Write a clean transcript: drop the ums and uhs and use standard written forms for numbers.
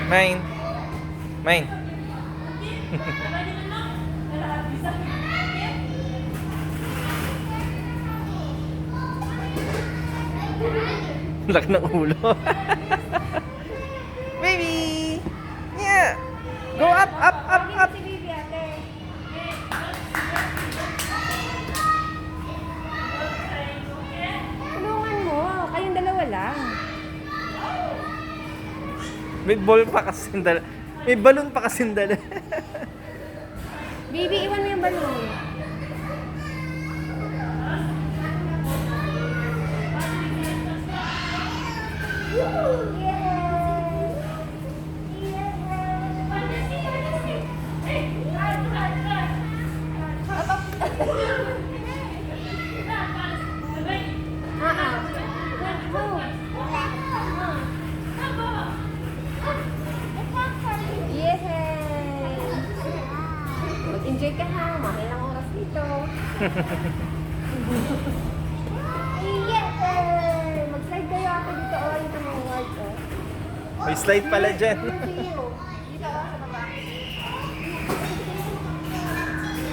Mine. Mine. Laki ng ulo. Baby! Yeah! Go up, up, up, up! Si Bibi, ate. Tulungan mo. Kayong dalawa lang. May ball pa kasing dala. May balon pa kasing dala. Bibi, iwan mo yung balon. Mag-enjoy ka ha, makilang oras dito. Mag-slide kayo ako dito. Oh, ito mga words. May slide pala dyan. See you.